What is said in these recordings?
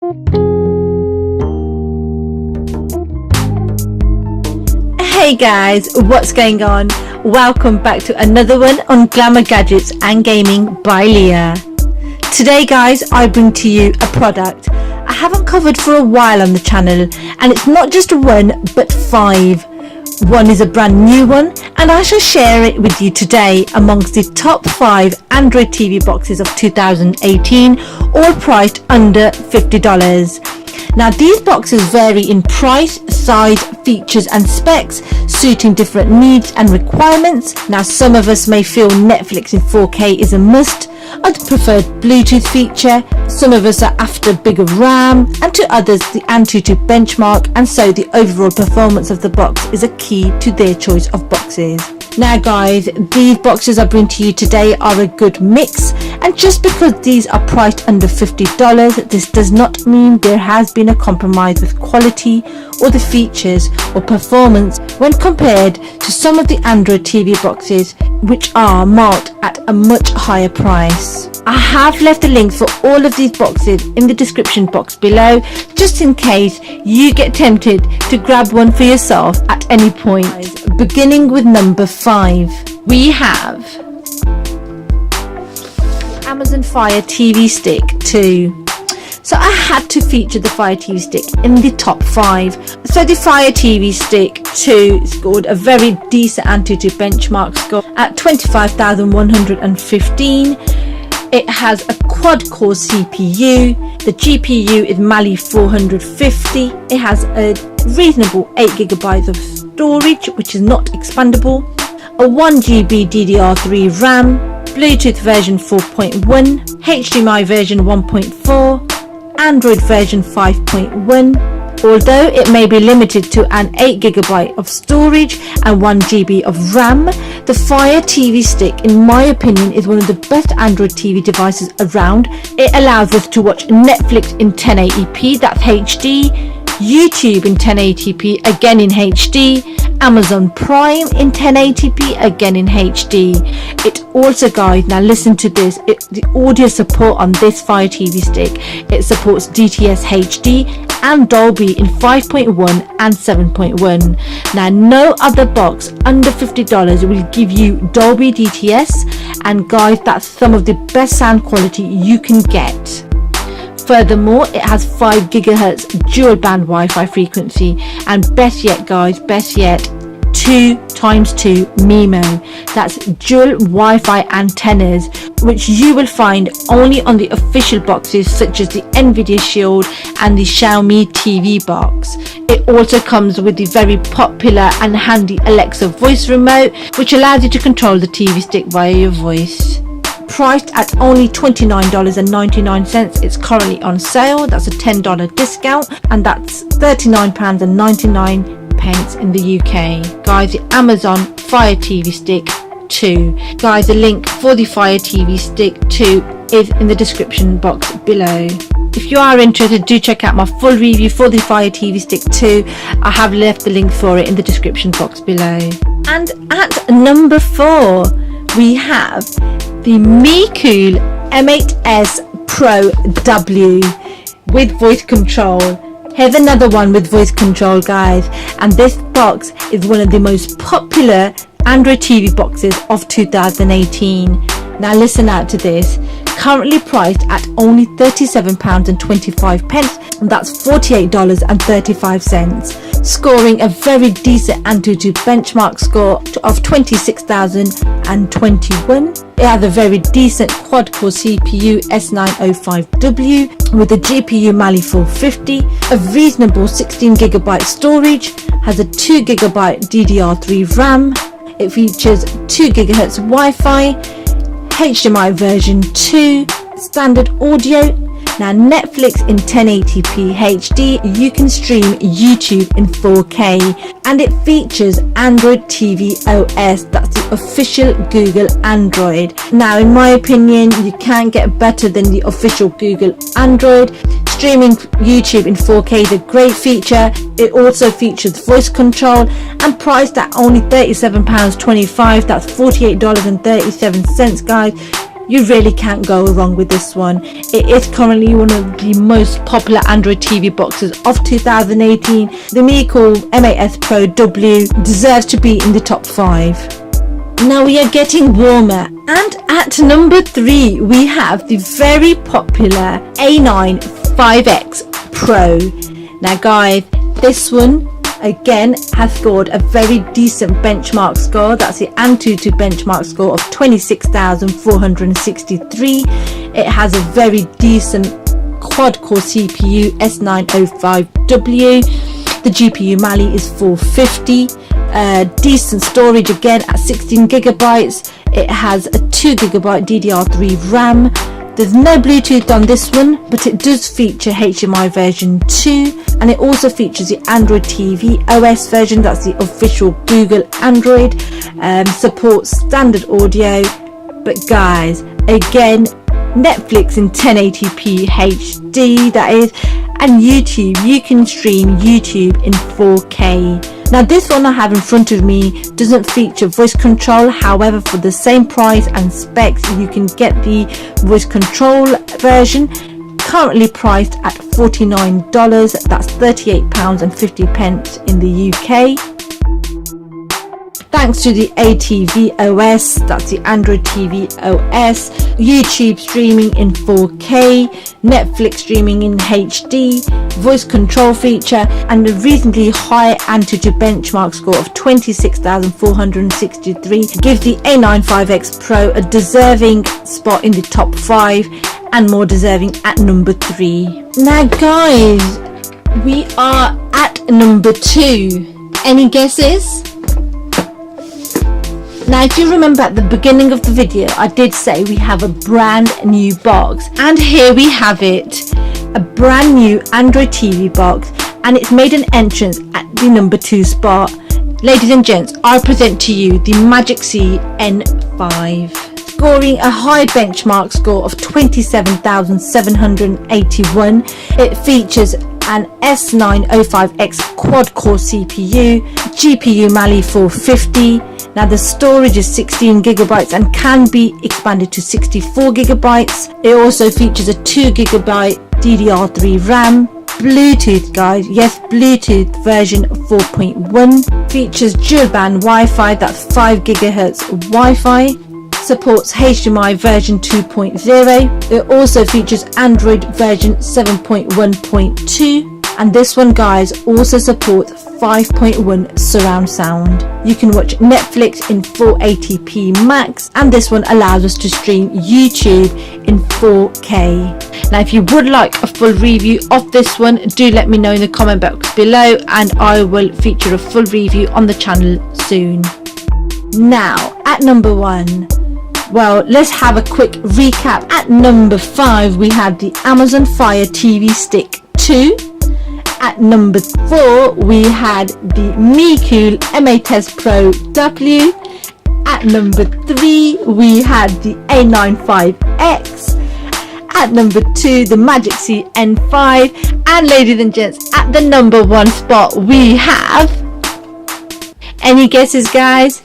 Hey guys, what's going on? Welcome back to another one on Glamour Gadgets and Gaming by Leah. Today guys, I bring to you a product I haven't covered for a while on the channel, and it's not just one but 5. One is a brand new one, and I shall share it with you today amongst the top 5 Android TV boxes of 2018, all priced under $50. Now these boxes vary in price, size, features and specs, suiting different needs and requirements. Now some of us may feel Netflix in 4K is a must, others prefer Bluetooth feature, some of us are after bigger RAM, and to others the Antutu benchmark, and so the overall performance of the box is a key to their choice of boxes. Now guys, these boxes I bring to you today are a good mix, and just because these are priced under $50, this does not mean there has been a compromise with quality or the features or performance when compared to some of the Android TV boxes which are marked at a much higher price. I have left the links for all of these boxes in the description box below, just in case you get tempted to grab one for yourself at any point. Beginning with number 5, we have Amazon Fire TV Stick 2. So I had to feature the Fire TV Stick in the top 5. So the Fire TV Stick 2 scored a very decent Antutu benchmark score at 25,115. It has a quad-core CPU. The GPU is Mali 450. It has a reasonable 8GB of storage, which is not expandable. A 1GB DDR3 RAM. Bluetooth version 4.1. HDMI version 1.4. Android version 5.1. Although it may be limited to an 8GB of storage and 1GB of RAM, the Fire TV Stick, in my opinion, is one of the best Android TV devices around. It allows us to watch Netflix in 1080p, that's HD, YouTube in 1080p, again in HD, Amazon Prime in 1080p, again in HD. It also, guys, now listen to this, the audio support on this Fire TV Stick, it supports DTS HD and Dolby in 5.1 and 7.1. Now no other box under $50 will give you Dolby DTS, and guys, that's some of the best sound quality you can get. Furthermore, it has 5 GHz dual band Wi-Fi frequency, and best yet guys, 2x2 MIMO. That's dual Wi-Fi antennas, which you will find only on the official boxes such as the NVIDIA Shield and the Xiaomi TV Box. It also comes with the very popular and handy Alexa voice remote, which allows you to control the TV stick via your voice. Priced at only $29.99, it's currently on sale. That's a $10 discount, and that's £39.99 in the UK. Guys, the Amazon Fire TV Stick 2. Guys, the link for the Fire TV Stick 2 is in the description box below. If you are interested, do check out my full review for the Fire TV Stick 2. I have left the link for it in the description box below. And at number 4, we have the Meqcool M8S Pro W with voice control. Here's another one with voice control, guys, and this box is one of the most popular Android TV boxes of 2018. Now listen out to this. Currently priced at only £37.25, and that's $48.35, scoring a very decent Antutu benchmark score of 26,021. It has a very decent quad-core CPU S905W with a GPU Mali 450, a reasonable 16GB storage, has a 2GB DDR3 RAM. It features 2 GHz Wi-Fi, HDMI version 2, standard audio. Now Netflix in 1080p HD, you can stream YouTube in 4K, and it features Android TV OS, that's the official Google Android. Now in my opinion, you can't get better than the official Google Android. Streaming YouTube in 4K is a great feature. It also features voice control, and priced at only £37.25, that's $48.37, guys. You really can't go wrong with this one. It is currently one of the most popular Android TV boxes of 2018. The Meqcool M8S Pro W deserves to be in the top 5. Now we are getting warmer, and at number 3 we have the very popular A9X Pro. Now guys, this one again has scored a very decent benchmark score. That's the Antutu benchmark score of 26,463. It has a very decent quad-core CPU S905W. The GPU Mali is 450. Decent storage again at 16 gigabytes. It has a 2 gigabyte DDR3 RAM. There's no Bluetooth on this one, but it does feature HDMI version 2, and it also features the Android TV OS version. That's the official Google Android. Supports standard audio, but guys, again, Netflix in 1080p HD, that is, and YouTube, you can stream YouTube in 4K. Now this one I have in front of me doesn't feature voice control. However, for the same price and specs, you can get the voice control version, currently priced at $49. That's £38.50 in the UK. Thanks to the ATV OS, that's the Android TV OS, YouTube streaming in 4K, Netflix streaming in HD, voice control feature, and a reasonably high Antutu benchmark score of 26,463 gives the A9X Pro a deserving spot in the top 5, and more deserving at number 3. Now guys, we are at number 2. Any guesses? Now if you remember at the beginning of the video, I did say we have a brand new box, and here we have it, a brand new Android TV box, and it's made an entrance at the number 2 spot. Ladies and gents, I present to you the Magic C N5. Scoring a high benchmark score of 27,781. It features an S905X quad-core CPU, GPU Mali 450. Now the storage is 16 gigabytes and can be expanded to 64 gigabytes. It also features a 2 gigabyte DDR3 RAM. Bluetooth guys, yes, Bluetooth version 4.1. Features dual band Wi-Fi, that's 5 gigahertz Wi-Fi. Supports HDMI version 2.0. It also features Android version 7.1.2, and this one guys also supports 5.1 surround sound. You can watch Netflix in 480p max, and this one allows us to stream YouTube in 4K. Now if you would like a full review of this one, do let me know in the comment box below, and I will feature a full review on the channel soon. Now at number 1, well, let's have a quick recap. At number 5 we had the Amazon Fire TV Stick 2. At number 4 we had the Meqcool M8S Pro W. At number 3 we had the A95X. At number 2 the Magic C N5. And ladies and gents, at the number 1 spot we have, any guesses guys?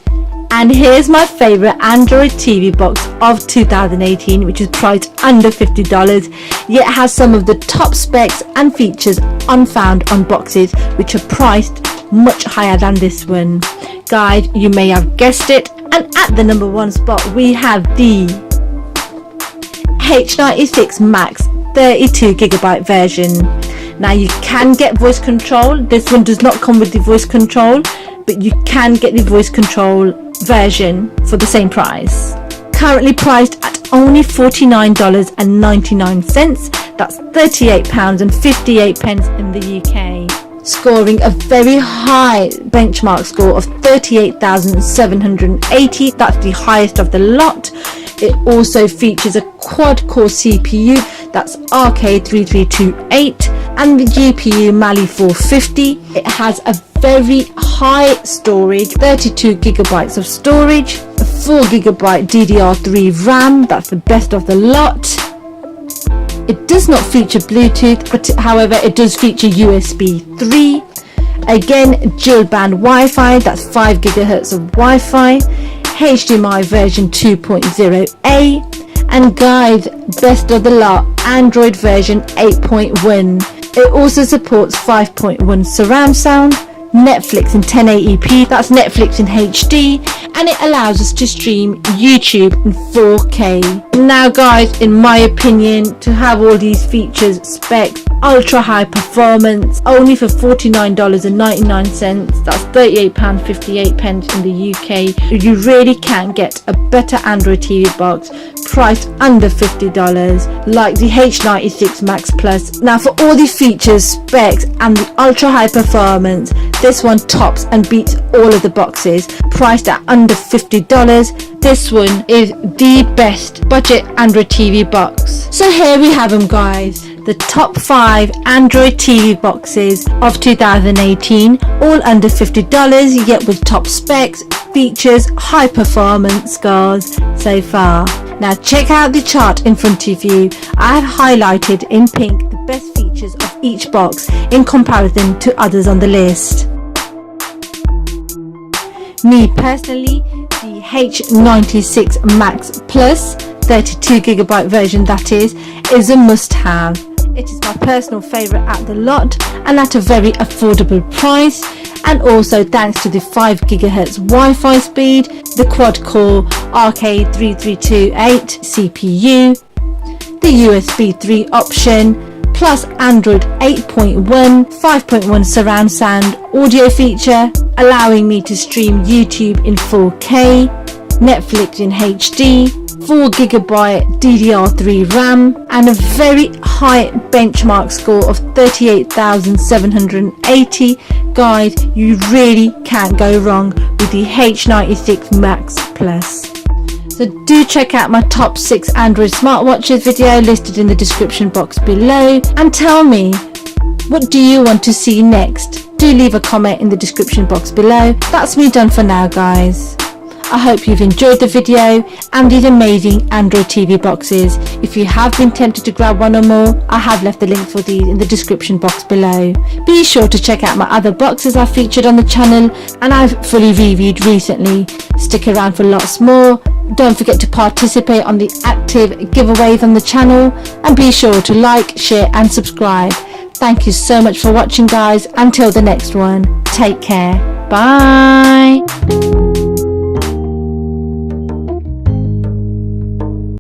And here's my favorite Android TV box of 2018, which is priced under $50, yet has some of the top specs and features unfound on boxes which are priced much higher than this one. Guys, you may have guessed it, and at the number 1 spot we have the H96 Max 32 gigabyte version. Now you can get voice control. This one does not come with the voice control, but you can get the voice control version for the same price. Currently priced at only $49.99. That's £38.58 in the UK. Scoring a very high benchmark score of 38,780. That's the highest of the lot. It also features a quad-core CPU, that's RK3328, and the GPU Mali 450. It has a very high storage, 32 gigabytes of storage, a 4 gigabyte DDR3 RAM, that's the best of the lot. It does not feature Bluetooth, but however it does feature USB 3. Again, dual band Wi-Fi, that's 5 gigahertz of Wi-Fi, HDMI version 2.0A, And guys, best of the lot, Android version 8.1. It also supports 5.1 surround sound, Netflix in 1080p, that's Netflix in HD, and it allows us to stream YouTube in 4K. Now guys, in my opinion, to have all these features, specs, ultra high performance, only for $49.99, that's £38.58 in the UK, you really can't get a better Android TV box priced under $50 like the H96 Max Plus. Now for all the features, specs and the ultra high performance, this one tops and beats all of the boxes priced at under $50. This one is the best budget Android TV box. So here we have them guys, the top 5 Android TV boxes of 2018, all under $50, yet with top specs, features, high performance scores so far. Now check out the chart in front of you. I have highlighted in pink the best features of each box in comparison to others on the list. Me personally, the H96 Max Plus 32GB version, that is a must-have. It is my personal favourite at the lot and at a very affordable price, and also thanks to the 5GHz Wi-Fi speed, the quad-core RK3328 CPU, the USB 3 option, plus Android 8.1, 5.1 surround sound audio feature, allowing me to stream YouTube in 4K, Netflix in HD, 4GB DDR3 RAM, and a very high benchmark score of 38,780. Guys, you really can't go wrong with the H96 Max Plus. So do check out my top 6 Android smartwatches video listed in the description box below, and tell me, what do you want to see next? Do leave a comment in the description box below. That's me done for now guys. I hope you've enjoyed the video and these amazing Android TV boxes. If you have been tempted to grab one or more, I have left the link for these in the description box below. Be sure to check out my other boxes I've featured on the channel and I've fully reviewed recently. Stick around for lots more. Don't forget to participate on the active giveaways on the channel, and be sure to like, share and subscribe. Thank you so much for watching guys. Until the next one, take care. Bye.